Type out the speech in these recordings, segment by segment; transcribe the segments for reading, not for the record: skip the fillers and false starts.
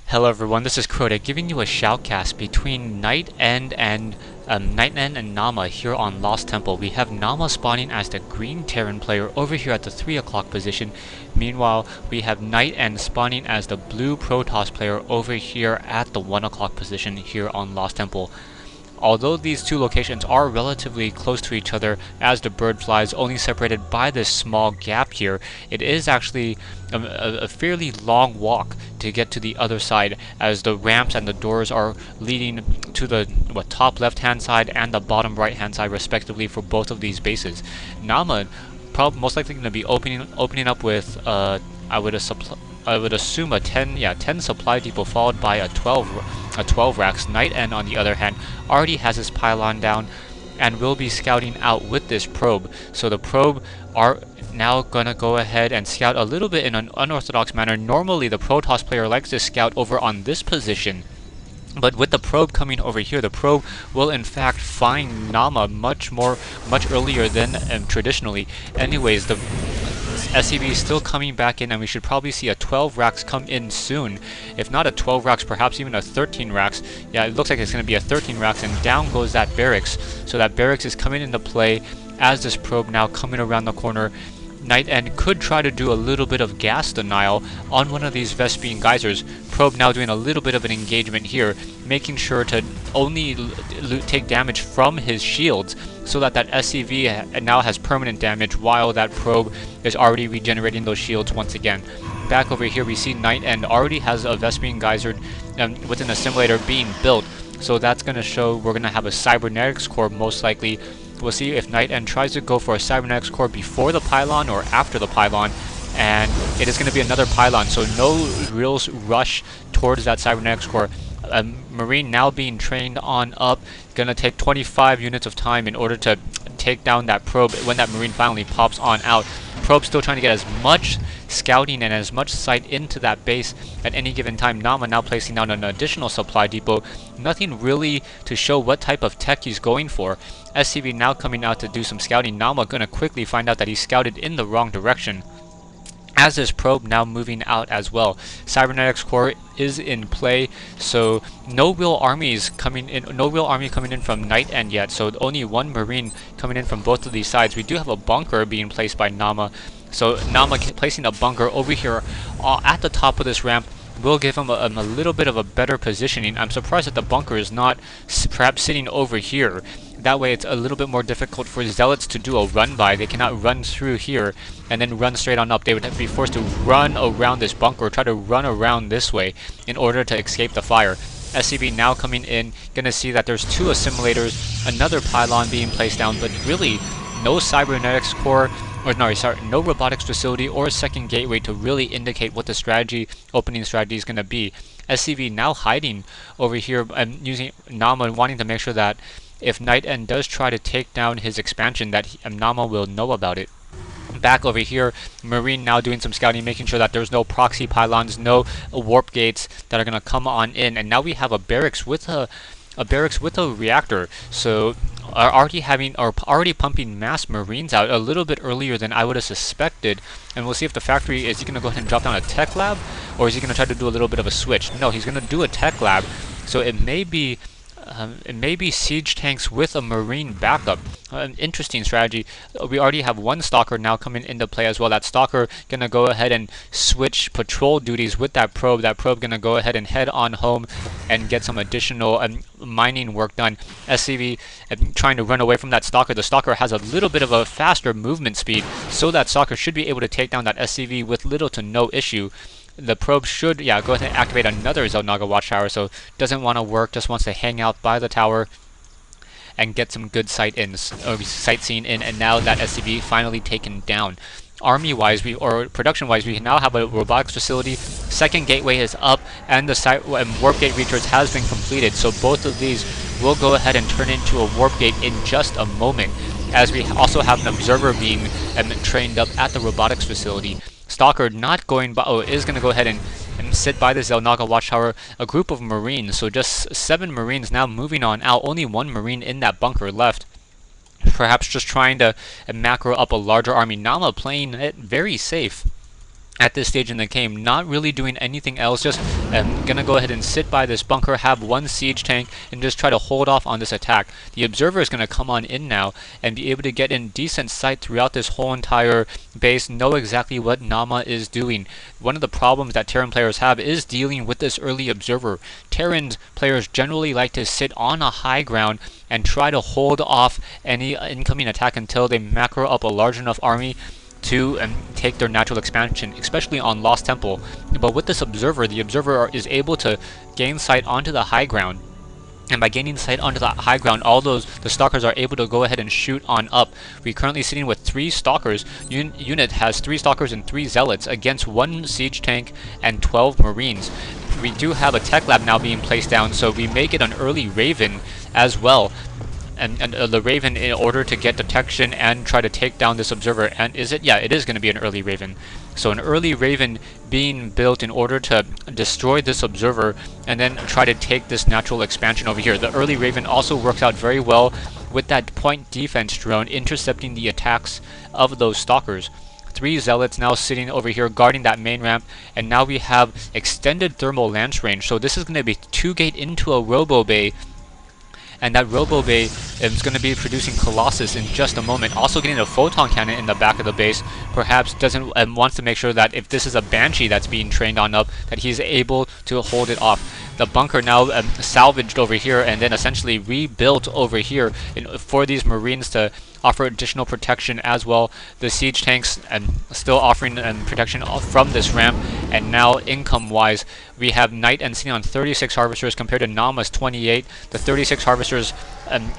Hello everyone, this is Crota giving you a shoutcast between NightEnd and NaaMa here on Lost Temple. We have NaaMa spawning as the green Terran player over here at the 3 o'clock position. Meanwhile, we have NightEnd spawning as the blue Protoss player over here at the 1 o'clock position here on Lost Temple. Although these two locations are relatively close to each other as the bird flies, only separated by this small gap here, it is actually a fairly long walk to get to the other side, as the ramps and the doors are leading to the top left hand side and the bottom right hand side respectively for both of these bases. NaaMa most likely going to be opening up with I would assume a 10 supply depot followed by a 12 racks. NightEnd, on the other hand, already has his pylon down and will be scouting out with this probe. So the probe are now gonna go ahead and scout a little bit in an unorthodox manner. Normally the Protoss player likes to scout over on this position, but with the probe coming over here, the probe will in fact find NaaMa much earlier than traditionally. Anyways, the SCV is still coming back in, and we should probably see a 12 racks come in soon. If not a 12 racks, perhaps even a 13 racks. Yeah, it looks like it's going to be a 13 racks, and down goes that barracks. So that barracks is coming into play as this probe now coming around the corner. NightEnd could try to do a little bit of gas denial on one of these Vespene geysers. Probe now doing a little bit of an engagement here, making sure to only take damage from his shields, so that SCV now has permanent damage while that probe is already regenerating those shields once again. Back over here we see NightEnd already has a Vespene geyser within the simulator being built, so that's going to show we're going to have a cybernetics core most likely. We'll see if NightEnd tries to go for a cybernetics core before the pylon or after the pylon, and it is going to be another pylon, so no real rush towards that cybernetics core. Marine now being trained on up, gonna take 25 units of time in order to take down that probe when that Marine finally pops on out. Probe still trying to get as much scouting and as much sight into that base at any given time. NaaMa now placing down an additional supply depot. Nothing really to show what type of tech he's going for. SCV now coming out to do some scouting. NaaMa gonna quickly find out that he scouted in the wrong direction, as this probe now moving out as well. Cybernetics core is in play, so no real army coming in from NightEnd yet, so only one Marine coming in from both of these sides. We do have a bunker being placed by NaaMa, so NaaMa placing a bunker over here at the top of this ramp will give him a little bit of a better positioning. I'm surprised that the bunker is not perhaps sitting over here. That way it's a little bit more difficult for Zealots to do a run by. They cannot run through here and then run straight on up. They would have to be forced to run around this bunker, or try to run around this way in order to escape the fire. SCV now coming in, gonna see that there's two assimilators, another pylon being placed down, but really no cybernetics core, no robotics facility or a second gateway to really indicate what the opening strategy is going to be. SCV now hiding over here and using NaaMa, wanting to make sure that if NightEnd does try to take down his expansion, that NaaMa will know about it. Back over here, Marine now doing some scouting, making sure that there's no proxy pylons, no warp gates that are going to come on in. And now we have a barracks with a reactor, so are already pumping mass Marines out a little bit earlier than I would have suspected. And we'll see if the factory, is he going to go ahead and drop down a tech lab, or is he going to try to do a little bit of a switch? No, he's going to do a tech lab, so it may be siege tanks with a Marine backup. An interesting strategy. We already have one Stalker now coming into play as well. That Stalker gonna go ahead and switch patrol duties with that probe. That probe gonna go ahead and head on home and get some additional mining work done. SCV trying to run away from that Stalker. The Stalker has a little bit of a faster movement speed, so that Stalker should be able to take down that SCV with little to no issue. The probe should, go ahead and activate another Xel'Naga watchtower, so doesn't want to work, just wants to hang out by the tower and get some good sightseeing in, and now that SCV finally taken down. Army-wise, production-wise, we now have a robotics facility. Second gateway is up, and the warp gate research has been completed, so both of these will go ahead and turn into a warp gate in just a moment, as we also have an observer being trained up at the robotics facility. Stalker not going by, is going to go ahead and sit by the Xel'Naga watchtower. A group of Marines, so just 7 Marines now moving on out. Only 1 Marine in that bunker left. Perhaps just trying to macro up a larger army. NaaMa playing it very safe. at this stage in the game, not really doing anything else, just gonna go ahead and sit by this bunker, have one siege tank, and just try to hold off on this attack. The observer is gonna come on in now and be able to get in decent sight throughout this whole entire base, know exactly what NaaMa is doing. One of the problems that Terran players have is dealing with this early observer. Terran players generally like to sit on a high ground and try to hold off any incoming attack until they macro up a large enough army to take their natural expansion, especially on Lost Temple. But with this observer, the observer is able to gain sight onto the high ground. And by gaining sight onto the high ground, the stalkers are able to go ahead and shoot on up. We're currently sitting with 3 stalkers. Unit has 3 stalkers and 3 zealots against 1 siege tank and 12 marines. We do have a tech lab now being placed down, so we may get an early Raven as well. And the Raven, in order to get detection and try to take down this observer. And is it? Yeah, it is going to be an early Raven. So an early Raven being built in order to destroy this observer and then try to take this natural expansion over here. The early Raven also works out very well with that point defense drone intercepting the attacks of those stalkers. 3 zealots now sitting over here guarding that main ramp, and now we have extended thermal lance range. So this is going to be 2 gate into a robo bay. And that Robo Bay is going to be producing Colossus in just a moment. Also getting a photon cannon in the back of the base. Perhaps doesn't wants to make sure that if this is a Banshee that's being trained on up, that he's able to hold it off. The bunker now salvaged over here and then essentially rebuilt over here for these Marines to offer additional protection as well. The siege tanks still offering protection from this ramp. And now income-wise, we have NightEnd sitting on 36 harvesters compared to NaaMa's 28. The 36 harvesters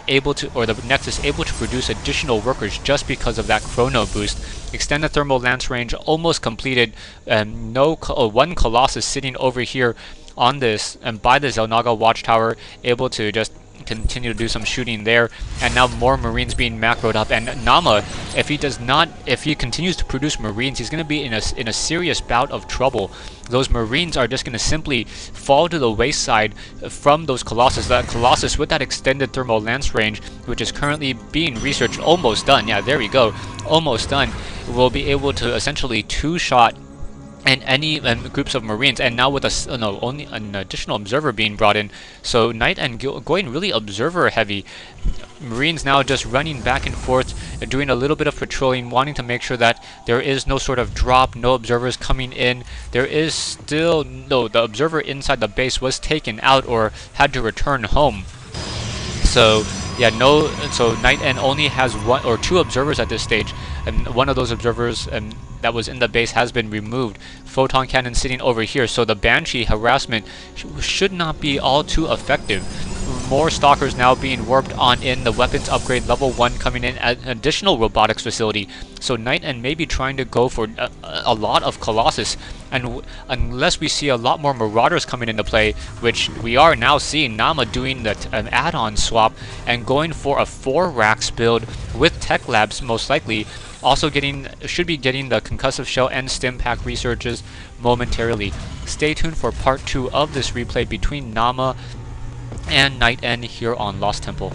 able to, or the Nexus able to produce additional workers just because of that chrono boost. Extended thermal lance range almost completed. One Colossus sitting over here on this and by the Zelnaga watchtower, able to just continue to do some shooting there. And now more Marines being macroed up, and NaaMa, if he continues to produce Marines, he's going to be in a serious bout of trouble. Those Marines are just going to simply fall to the wayside from those Colossus. That Colossus with that extended thermal lance range, which is currently being researched, almost done. Yeah, there we go, almost done. Will be able to essentially 2-shot and any groups of Marines, and now with only an additional observer being brought in. So NightEnd going really observer heavy. Marines now just running back and forth, doing a little bit of patrolling, wanting to make sure that there is no sort of drop, no observers coming in. There is still the observer inside the base was taken out or had to return home. So yeah, so NightEnd only has 1 or 2 observers at this stage, and one of those observers that was in the base has been removed. Photon cannon sitting over here, so the Banshee harassment should not be all too effective. More stalkers now being warped on in. The weapons upgrade level 1 coming in at an additional robotics facility. So NightEnd may be trying to go for a lot of Colossus, and unless we see a lot more Marauders coming into play, which we are now seeing NaaMa doing the add-on swap and going for a 4 racks build with tech labs most likely. Also should be getting the concussive shell and stim pack researches momentarily. Stay tuned for part 2 of this replay between NaaMa and NightEnd here on Lost Temple.